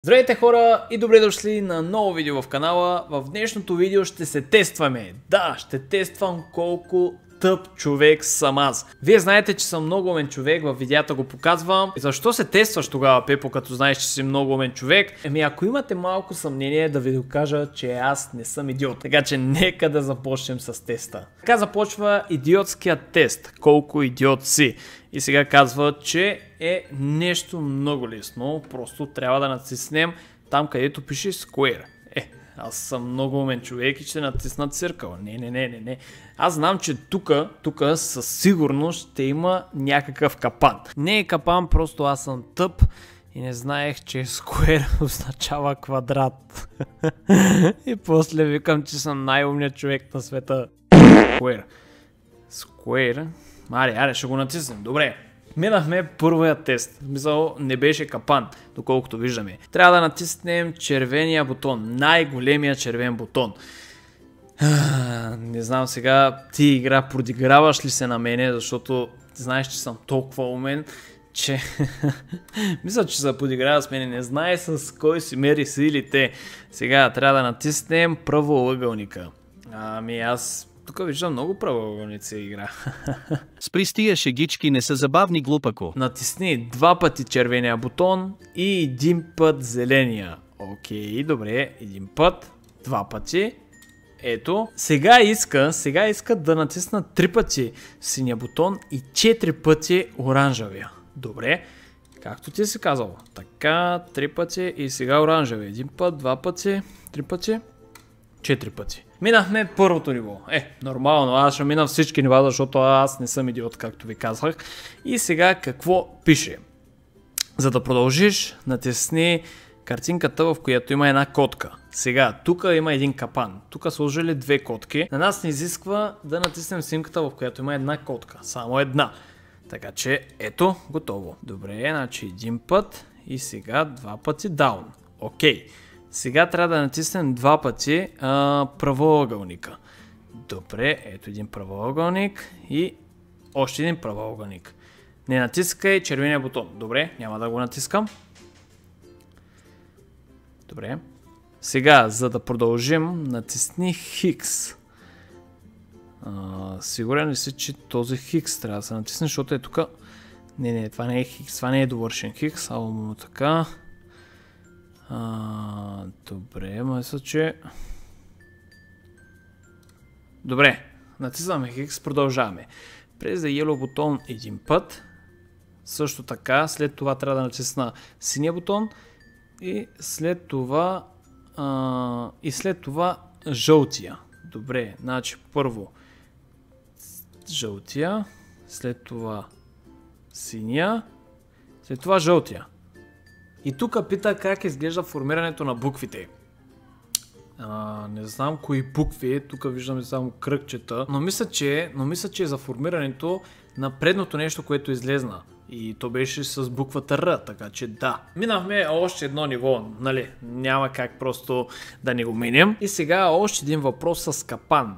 Здравейте хора и добре дошли на ново видео в канала. В днешното видео ще се тестваме. Да, ще тествам колко тъп човек съм аз. Вие знаете, че съм много умен човек, в видеята го показвам. Защо се тестваш тогава, Пепо, като знаеш, че си много умен човек? Ако имате малко съмнение, да ви докажа, че аз не съм идиот. Така че нека да започнем с теста. Така започва идиотският тест. Колко идиот си? И сега казва, че е нещо много лесно. Просто трябва да натиснем там, където пише Square. Аз съм много умен човек и ще натисна циркъл. Не. Аз знам, че тук със сигурност ще има някакъв капан. Не е капан, просто аз съм тъп и не знаех, че Square означава квадрат. И после викам, че съм най-умният човек на света. Square. Аре, ще го натиснем. Добре. Минахме първия тест. Мисъл, не беше капан, доколкото виждаме. Трябва да натиснем червения бутон. Най-големия червен бутон. Не знам сега, ти игра подиграваш ли се на мене, защото знаеш, че съм толкова умен, че мисля, че се подиграва с мене. Не знае с кой си мери силите. Сега трябва да натиснем правоъгълника. Аз тук виждам много правоъгълници игра. Спри с тия шегички, не са забавни, глупако. Натисни два пъти червения бутон и един път зеления. Окей, добре, един път, два пъти. Ето, сега иска да натисна 3 пъти синия бутон и 4 пъти оранжевия. Добре, както ти си казал. Така, 3 пъти и сега оранжевия. Един път, два пъти, 3 пъти, 4 пъти. Минахме първото ниво. Нормално, аз ще мина всички нива, защото аз не съм идиот, както ви казах. И сега какво пише? За да продължиш, натисни картинката, в която има една котка. Сега, тук има един капан. Тук сложили две котки. На нас не изисква да натиснем снимката, в която има една котка. Само една. Така че, ето, готово. Добре, значи един път и сега два пъти даун. Окей. Сега трябва да натиснем два пъти правоъгълника. Добре, ето един правоъгълник и още един правоъгълник. Не натискай червения бутон. Добре, няма да го натискам. Добре. Сега, за да продължим, натисни Хикс. Сигурен ли си, че този Хикс трябва да се натисне, защото е тук. Не, това не е Хикс, това не е довършен Хикс, само така. Добре, мисля, че... Добре, натисваме Хикс, продължаваме. През Yellow бутон един път. Също така, след това трябва да натисна синия бутон. И след това... жълтия. Добре, значи първо жълтия, след това синия, след това жълтия. И тук пита как изглежда формирането на буквите. Не знам кои букви, тук виждаме само кръгчета, но мисля, че е за формирането на предното нещо, което излезна. И то беше с буквата Р, така че да. Минахме още едно ниво, нали? Няма как просто да не го минем. И сега още един въпрос с капан.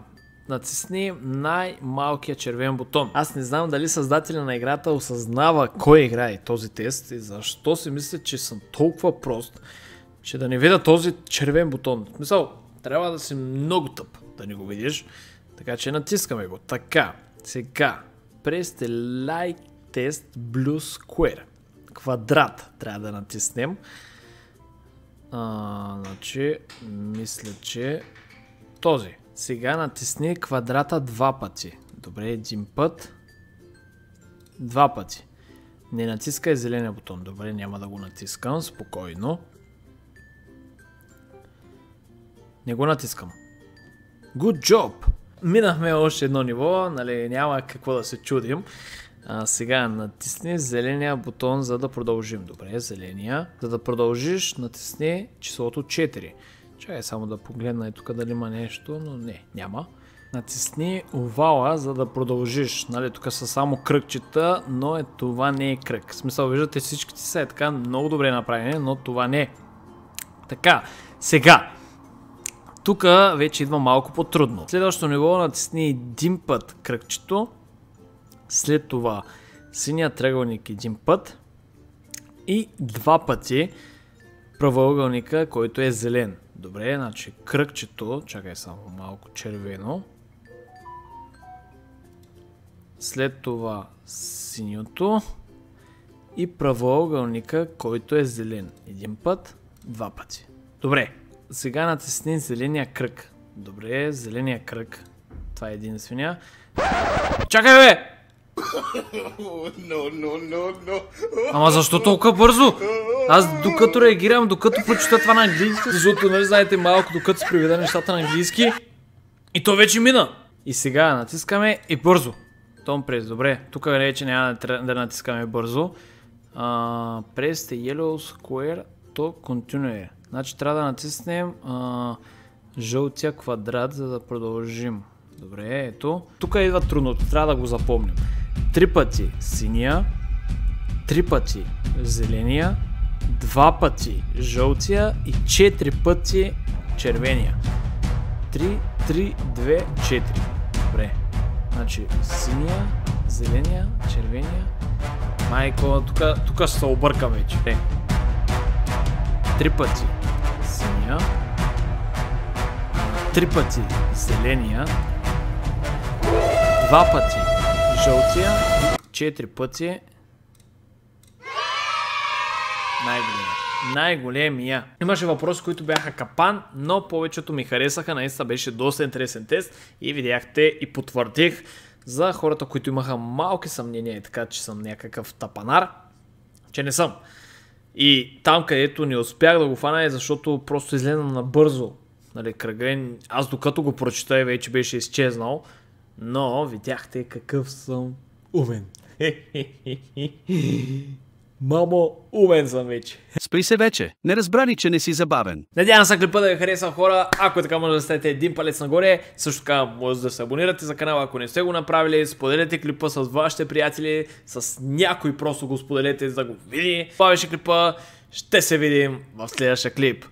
Натисни най-малкият червен бутон. Аз не знам дали създателя на играта осъзнава кой играе този тест и защо си мисля, че съм толкова прост, че да не видя този червен бутон. В смисъл, трябва да си много тъп да не го видиш. Така че натискаме го. Така, сега престе like тест Blue Square. Квадрат трябва да натиснем. Значи, мисля, че този. Сега натисни квадрата два пъти. Добре, един път. Два пъти. Не натискай зеления бутон. Добре, няма да го натискам. Спокойно. Не го натискам. Good job! Минахме още едно ниво, нали, няма какво да се чудим. Сега натисни зеления бутон, за да продължим. Добре, зеления. За да продължиш, натисни числото 4. Чакай само да погледна тук дали има нещо, но не, няма. Натисни овала, за да продължиш. Нали, тук са само кръгчета, но това не е кръг. В смисъл, виждате, всичките са така много добре направени, но това не е. Така, сега. Тук вече идва малко по-трудно. Следващото ниво натисни един път кръгчето. След това синия триъгълник един път. И два пъти правоъгълника, който е зелен. Добре, значи кръгчето, чакай само малко, червено. След това синьото и правоъгълника, който е зелен. Един път, два пъти. Добре, сега натисни зеления кръг. Добре, зеления кръг. Това е единствения. Чакай, бе! Ама защо толкова бързо? Аз докато реагирам, докато прочита това на английски, защото, нали знаете, малко докато се приведа нещата на английски, и то вече мина. И сега натискаме и бързо. Том прес, добре. Тук вече няма да натискаме бързо. Press the yellow square to continue. Значи трябва да натиснем жълтия квадрат, за да продължим. Добре, ето. Тук идва трудното, трябва да го запомним. 3 пъти синия, 3 пъти зеления, 2 пъти жълтия и 4 пъти червения. 3, 3, 2, 4. Добре. Значи синия, зеления, червения. Майко, тук ще се объркам вече. 3 пъти синия, 3 пъти зеления, 2 пъти жълтия и 4 пъти най-големия. Имаше въпроси, които бяха капан, но повечето ми харесаха. Наистина беше доста интересен тест и видяхте и потвърдих за хората, които имаха малки съмнения, така че съм някакъв тапанар, че не съм. И там, където не успях да го фана, е защото просто излезна набързо. Нали, кръга, аз докато го прочита и вече беше изчезнал, но видяхте какъв съм умен. Мамо, умен съм вече. Спри се вече. Не разбрали, че не си забавен. Надявам се клипа да ви хареса, хора. Ако е така, може да ставите един палец нагоре. Също така може да се абонирате за канала, ако не сте го направили. Споделете клипа с вашите приятели. С някой просто го споделете, за да го види. Това беше клипа. Ще се видим в следващия клип.